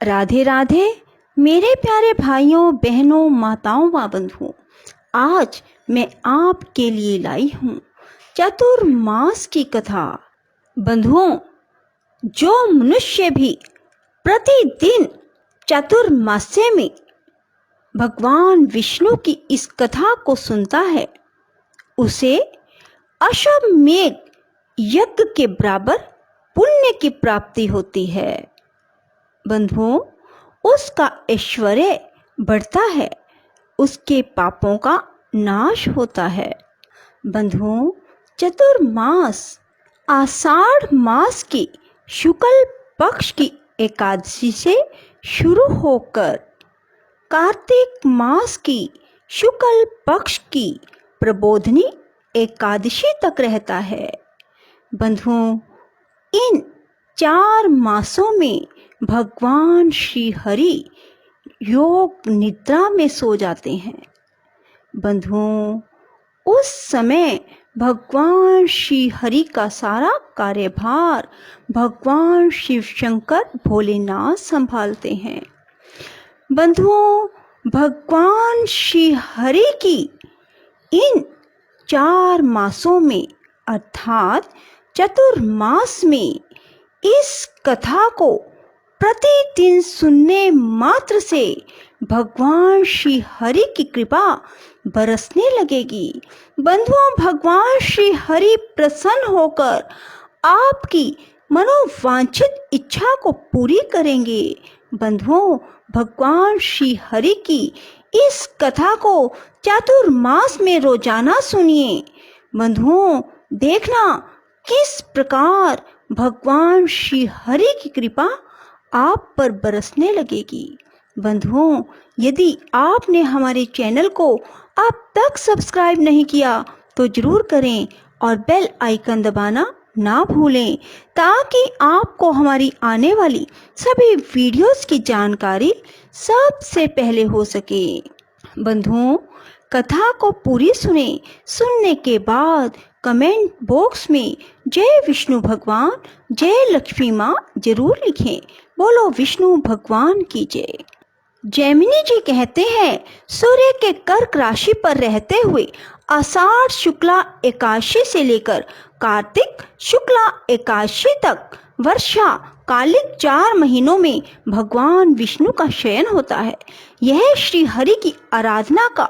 राधे राधे मेरे प्यारे भाइयों बहनों माताओं व बंधुओं, आज मैं आपके लिए लाई हूँ चातुर्मास की कथा। बंधुओं, जो मनुष्य भी प्रतिदिन चातुर्मास्य में भगवान विष्णु की इस कथा को सुनता है, उसे अश्वमेध यज्ञ के बराबर पुण्य की प्राप्ति होती है। बंधुओं, उसका ऐश्वर्य बढ़ता है, उसके पापों का नाश होता है। बंधुओं, चतुर्मास आषाढ़ मास की शुक्ल पक्ष की एकादशी से शुरू होकर कार्तिक मास की शुक्ल पक्ष की प्रबोधनी एकादशी तक रहता है। बंधुओं, इन 4 मासों में भगवान श्री हरि योग निद्रा में सो जाते हैं। बंधुओं, उस समय भगवान श्री हरि का सारा कार्यभार भगवान शिव शंकर भोलेनाथ संभालते हैं। बंधुओं, भगवान श्री हरि की इन 4 मासों में अर्थात चतुर्मास में इस कथा को प्रतिदिन सुनने मात्र से भगवान श्री हरि की कृपा बरसने लगेगी। बंधुओं, भगवान श्री हरि प्रसन्न होकर आपकी मनोवांछित इच्छा को पूरी करेंगे। बंधुओं, भगवान श्री हरि की इस कथा को चातुर्मास में रोजाना सुनिए। बंधुओं, देखना किस प्रकार भगवान श्री हरि की कृपा आप पर बरसने लगेगी। बंधुओं, यदि आपने हमारे चैनल को अब तक सब्सक्राइब नहीं किया तो जरूर करें और बेल आइकन दबाना ना भूलें, ताकि आपको हमारी आने वाली सभी वीडियोस की जानकारी सबसे पहले हो सके। बंधुओं, कथा को पूरी सुनने के बाद कमेंट बॉक्स में जय विष्णु भगवान, जय लक्ष्मी माँ जरूर लिखें। बोलो विष्णु भगवान की जय। जैमिनी जी कहते हैं, सूर्य के कर्क राशि पर रहते हुए आषाढ़ शुक्ला एकादशी से लेकर कार्तिक शुक्ला एकादशी तक वर्षा कालिक 4 महीनों में भगवान विष्णु का शयन होता है। यह श्री हरि की आराधना का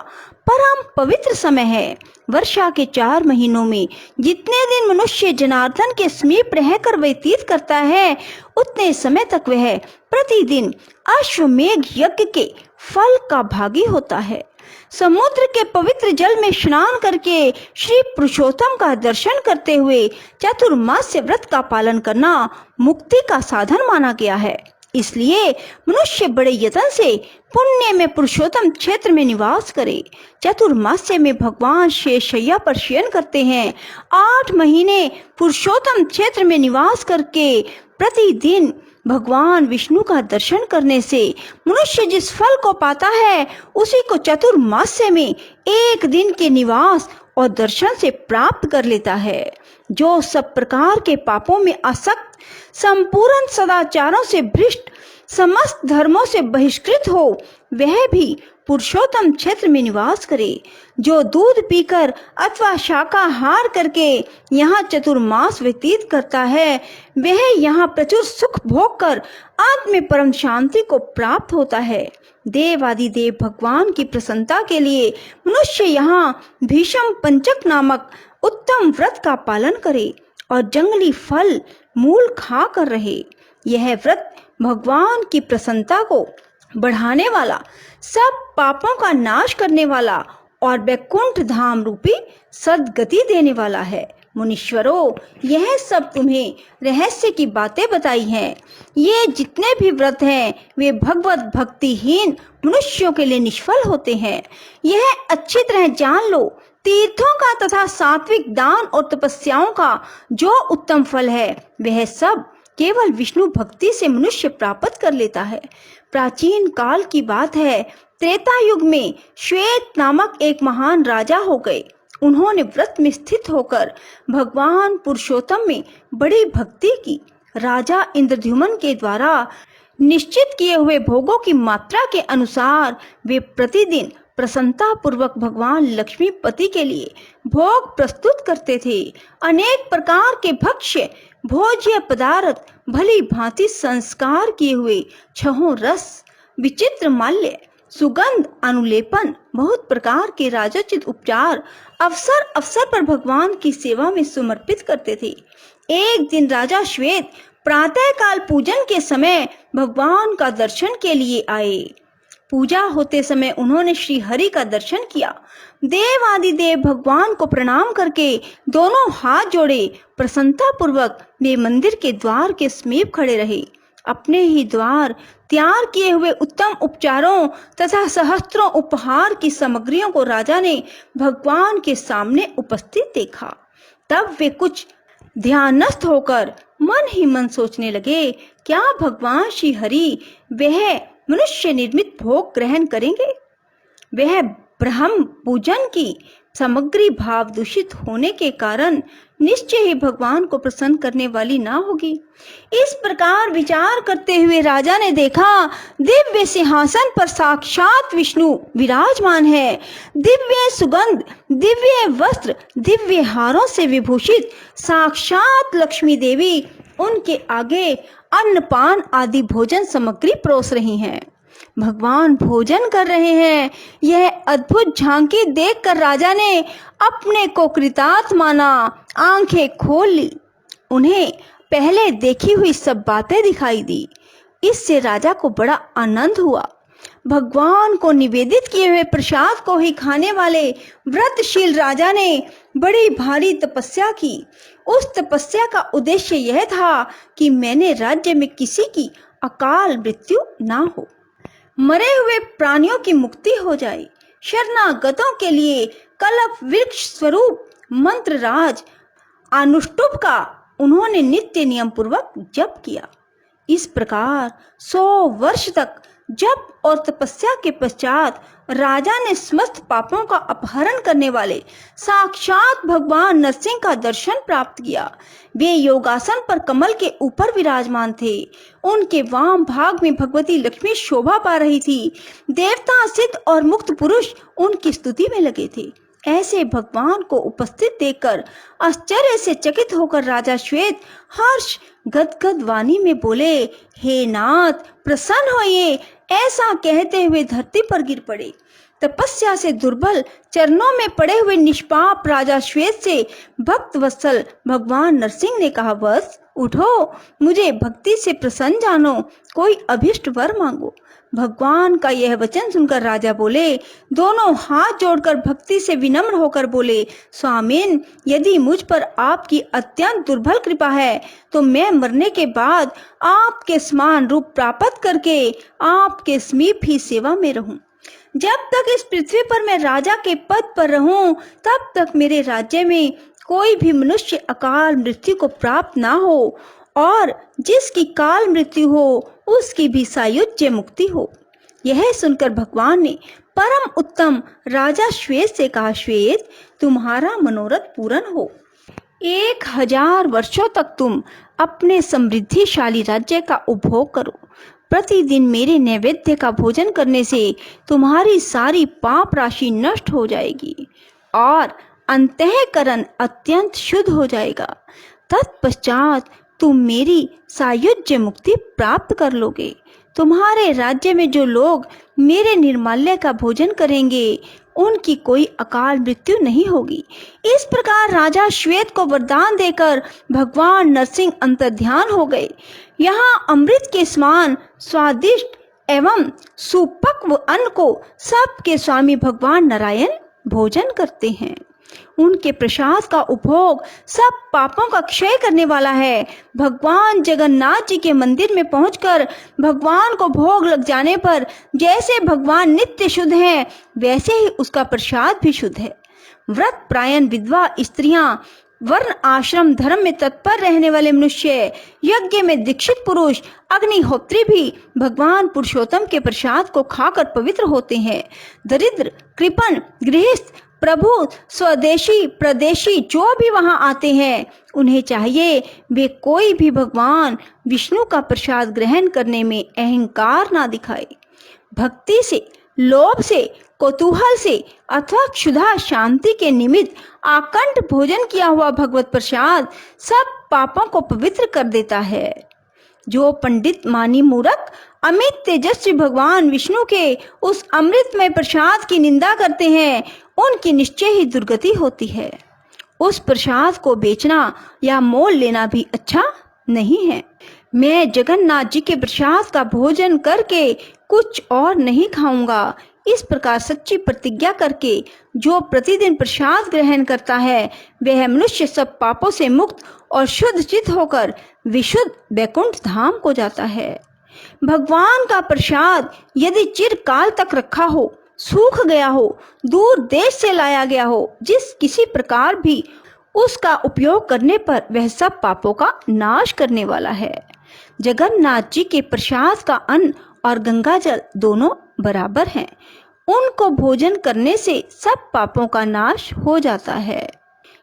परम पवित्र समय है। वर्षा के 4 महीनों में जितने दिन मनुष्य जनार्दन के समीप रहकर व्यतीत करता है, उतने समय तक वह प्रतिदिन अश्वमेध यज्ञ के फल का भागी होता है। समुद्र के पवित्र जल में स्नान करके श्री पुरुषोत्तम का दर्शन करते हुए चातुर्मास्य व्रत का पालन करना मुक्ति का साधन माना गया है। इसलिए मनुष्य बड़े यत्न से पुण्य में पुरुषोत्तम क्षेत्र में निवास करे। चतुर्मास्य में भगवान शेषशय्या पर शयन करते हैं। 8 महीने पुरुषोत्तम क्षेत्र में निवास करके प्रतिदिन भगवान विष्णु का दर्शन करने से मनुष्य जिस फल को पाता है, उसी को चतुर्मास्य में 1 दिन के निवास और दर्शन से प्राप्त कर लेता है। जो सब प्रकार के पापों में आसक्त, संपूर्ण सदाचारों से भ्रष्ट, समस्त धर्मों से बहिष्कृत हो, वह भी पुरुषोत्तम क्षेत्र में निवास करे। जो दूध पीकर अथवा शाकाहार करके यहाँ चतुर्मास व्यतीत करता है, वह यहाँ प्रचुर सुख भोग कर अंत में परम शांति को प्राप्त होता है। देवादिदेव भगवान की प्रसन्नता के लिए मनुष्य यहाँ भीष्म पंचक नामक उत्तम व्रत का पालन करे और जंगली फल मूल खा कर रहे। यह व्रत भगवान की प्रसन्नता को बढ़ाने वाला, सब पापों का नाश करने वाला और वैकुंठ धाम रूपी सद्गति देने वाला है। मुनीश्वरों, यह सब तुम्हें रहस्य की बातें बताई हैं। ये जितने भी व्रत हैं, वे भगवत भक्तिहीन मनुष्यों के लिए निष्फल होते हैं। यह अच्छी तरह जान लो। तीर्थों का तथा सात्विक दान और तपस्याओं का जो उत्तम फल है, वह सब केवल विष्णु भक्ति से मनुष्य प्राप्त कर लेता है। प्राचीन काल की बात है, त्रेता युग में श्वेत नामक एक महान राजा हो गए। उन्होंने व्रत में स्थित होकर भगवान पुरुषोत्तम में बड़ी भक्ति की। राजा इंद्रद्युम्न के द्वारा निश्चित किए हुए भोगों की मात्रा के अनुसार वे प्रतिदिन प्रसन्नता पूर्वक भगवान लक्ष्मीपति के लिए भोग प्रस्तुत करते थे। अनेक प्रकार के भक्ष्य भोज्य पदार्थ, भली भांति संस्कार किए हुए छहों रस, विचित्र माल्य, सुगंध, अनुलेपन, बहुत प्रकार के राजोचित उपचार अवसर अवसर पर भगवान की सेवा में समर्पित करते थे। एक दिन राजा श्वेत प्रातः काल पूजन के समय भगवान का दर्शन के लिए आए। पूजा होते समय उन्होंने श्री हरि का दर्शन किया। देव आदि देव भगवान को प्रणाम करके दोनों हाथ जोड़े प्रसन्नता पूर्वक वे मंदिर के द्वार के समीप खड़े रहे। अपने ही द्वार तैयार किए हुए उत्तम उपचारों तथा सहस्त्रों उपहार की सामग्रियों को राजा ने भगवान के सामने उपस्थित देखा। तब वे कुछ ध्यानस्थ होकर मन ही मन सोचने लगे, क्या भगवान श्री हरि वह मनुष्य निर्मित भोग ग्रहण करेंगे? वह ब्रह्म पूजन की सामग्री भाव दूषित होने के कारण निश्चय ही भगवान को प्रसन्न करने वाली ना होगी। इस प्रकार विचार करते हुए राजा ने देखा, दिव्य सिंहासन पर साक्षात विष्णु विराजमान है। दिव्य सुगंध, दिव्य वस्त्र, दिव्य हारों से विभूषित साक्षात लक्ष्मी देवी उनके आगे अन्नपान आदि भोजन सामग्री परोस रही हैं। भगवान भोजन कर रहे हैं। यह अद्भुत झांकी देखकर राजा ने अपने को कृतार्थ माना, आंखें खोल ली। उन्हें पहले देखी हुई सब बातें दिखाई दी। इससे राजा को बड़ा आनंद हुआ। भगवान को निवेदित किए हुए प्रसाद को ही खाने वाले व्रतशील राजा ने बड़ी भारी तपस्या की। उस तपस्या का उद्देश्य यह था कि मैंने राज्य में किसी की अकाल मृत्यु ना हो, मरे हुए प्राणियों की मुक्ति हो जाए। शरणागतों के लिए कल्प वृक्ष स्वरूप मंत्र राज अनुष्टुप का उन्होंने नित्य नियम पूर्वक जप किया। इस प्रकार 100 वर्ष तक जप और तपस्या के पश्चात राजा ने समस्त पापों का अपहरण करने वाले साक्षात भगवान नरसिंह का दर्शन प्राप्त किया। वे योगासन पर कमल के ऊपर विराजमान थे। उनके वाम भाग में भगवती लक्ष्मी शोभा पा रही थी। देवता, सिद्ध और मुक्त पुरुष उनकी स्तुति में लगे थे। ऐसे भगवान को उपस्थित देखकर आश्चर्य से चकित होकर राजा श्वेत हर्ष गदगद वाणी में बोले, हे नाथ प्रसन्न होइए। ऐसा कहते हुए धरती पर गिर पड़े। तपस्या से दुर्बल चरणों में पड़े हुए निष्पाप राजा श्वेत से भक्त वत्सल भगवान नरसिंह ने कहा, बस उठो, मुझे भक्ति से प्रसन्न जानो, कोई अभिष्ट वर मांगो। भगवान का यह वचन सुनकर राजा बोले, दोनों हाथ जोड़कर भक्ति से विनम्र होकर बोले, स्वामीन, यदि मुझ पर आपकी अत्यंत दुर्बल कृपा है तो मैं मरने के बाद आपके समान रूप प्राप्त करके आपके समीप ही सेवा में रहूं। जब तक इस पृथ्वी पर मैं राजा के पद पर रहूं, तब तक मेरे राज्य में कोई भी मनुष्य अकाल मृत्यु को प्राप्त ना हो, और जिसकी काल मृत्यु हो उसकी भी सायुज्य मुक्ति हो। यह सुनकर भगवान ने परम उत्तम राजा श्वेत से कहा, श्वेत, तुम्हारा मनोरथ पूर्ण हो। 1000 वर्षों तक तुम अपने समृद्धिशाली राज्य का उपभोग करो। प्रतिदिन मेरे नैवेद्य का भोजन करने से तुम्हारी सारी पाप राशि नष्ट हो जाएगी और अंतःकरण अत्यंत शुद्ध हो जाएगा। तत्पश्चात तुम मेरी सायुज्य मुक्ति प्राप्त कर लोगे। तुम्हारे राज्य में जो लोग मेरे निर्माल्य का भोजन करेंगे उनकी कोई अकाल मृत्यु नहीं होगी। इस प्रकार राजा श्वेत को वरदान देकर भगवान नरसिंह अंतर्ध्यान हो गए। यहाँ अमृत के समान स्वादिष्ट एवं सुपक्व अन्न को सबके स्वामी भगवान नारायण भोजन करते हैं। उनके प्रसाद का उपभोग सब पापों का क्षय करने वाला है। भगवान जगन्नाथ जी के मंदिर में पहुंचकर भगवान को भोग लग जाने पर जैसे भगवान नित्य शुद्ध हैं, वैसे ही उसका प्रसाद भी शुद्ध है। व्रत प्रायण विधवा स्त्रियां, वर्ण आश्रम धर्म में तत्पर रहने वाले मनुष्य, यज्ञ में दीक्षित पुरुष, अग्निहोत्री भी भगवान पुरुषोत्तम के प्रसाद को खाकर पवित्र होते हैं। दरिद्र, कृपण, गृहस्थ, प्रभु स्वदेशी प्रदेशी जो भी वहां आते हैं, उन्हें चाहिए वे कोई भी भगवान विष्णु का प्रसाद ग्रहण करने में अहंकार ना दिखाए। भक्ति से, लोभ से, कौतूहल से अथवा क्षुधा शांति के निमित्त आकंठ भोजन किया हुआ भगवत प्रसाद सब पापों को पवित्र कर देता है। जो पंडित मानी मूर्ख अमित तेजस्वी भगवान विष्णु के उस अमृतमय प्रसाद की निंदा करते हैं, उनकी निश्चय ही दुर्गति होती है। उस प्रसाद को बेचना या मोल लेना भी अच्छा नहीं है। मैं जगन्नाथ जी के प्रसाद का भोजन करके कुछ और नहीं खाऊंगा, इस प्रकार सच्ची प्रतिज्ञा करके जो प्रतिदिन प्रसाद ग्रहण करता है, वह मनुष्य सब पापों से मुक्त और शुद्ध चित्त होकर विशुद्ध वैकुंठ धाम को जाता है। भगवान का प्रसाद यदि चिरकाल तक रखा हो, सूख गया हो, दूर देश से लाया गया हो, जिस किसी प्रकार भी उसका उपयोग करने पर वह सब पापों का नाश करने वाला है। जगन्नाथ जी के प्रसाद का अन्न और गंगा जल दोनों बराबर हैं। उनको भोजन करने से सब पापों का नाश हो जाता है।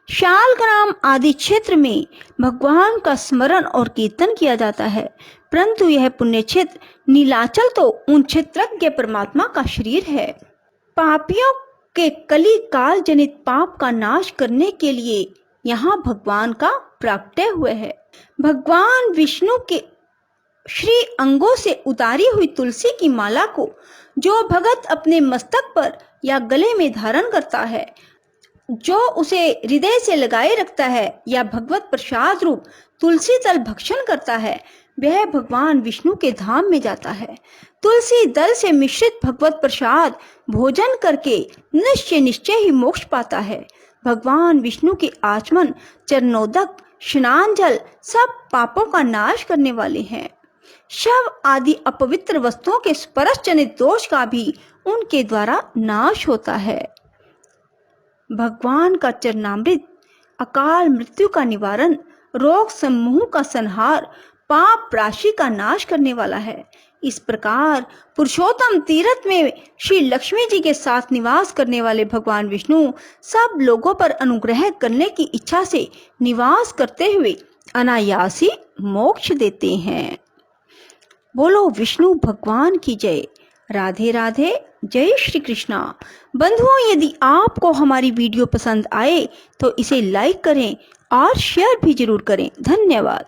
शालग्राम आदि क्षेत्र में भगवान का स्मरण और कीर्तन किया जाता है, परंतु यह पुण्य क्षेत्र नीलाचल तो उन क्षेत्रज्ञ परमात्मा का शरीर है। पापियों के कली काल जनित पाप का नाश करने के लिए यहाँ भगवान का प्राकट्य हुए है। भगवान विष्णु के श्री अंगों से उतारी हुई तुलसी की माला को जो भगत अपने मस्तक पर या गले में धारण करता है, जो उसे हृदय से लगाए रखता है या भगवत प्रसाद रूप तुलसी दल भक्षण करता है, वह भगवान विष्णु के धाम में जाता है। तुलसी दल से मिश्रित भगवत प्रसाद भोजन करके निश्चय ही मोक्ष पाता है। भगवान विष्णु के आचमन, चरणोदक, स्नान जल सब पापों का नाश करने वाले हैं। शव आदि अपवित्र वस्तुओं के स्पर्श जनित दोष का भी उनके द्वारा नाश होता है। भगवान का चरणामृत अकाल मृत्यु का निवारण, रोग समूह का संहार, पाप राशि का नाश करने वाला है। इस प्रकार पुरुषोत्तम तीर्थ में श्री लक्ष्मी जी के साथ निवास करने वाले भगवान विष्णु सब लोगों पर अनुग्रह करने की इच्छा से निवास करते हुए अनायासी मोक्ष देते हैं। बोलो विष्णु भगवान की जय। राधे राधे, जय श्री कृष्णा। बंधुओं, यदि आपको हमारी वीडियो पसंद आए तो इसे लाइक करें और शेयर भी जरूर करें। धन्यवाद।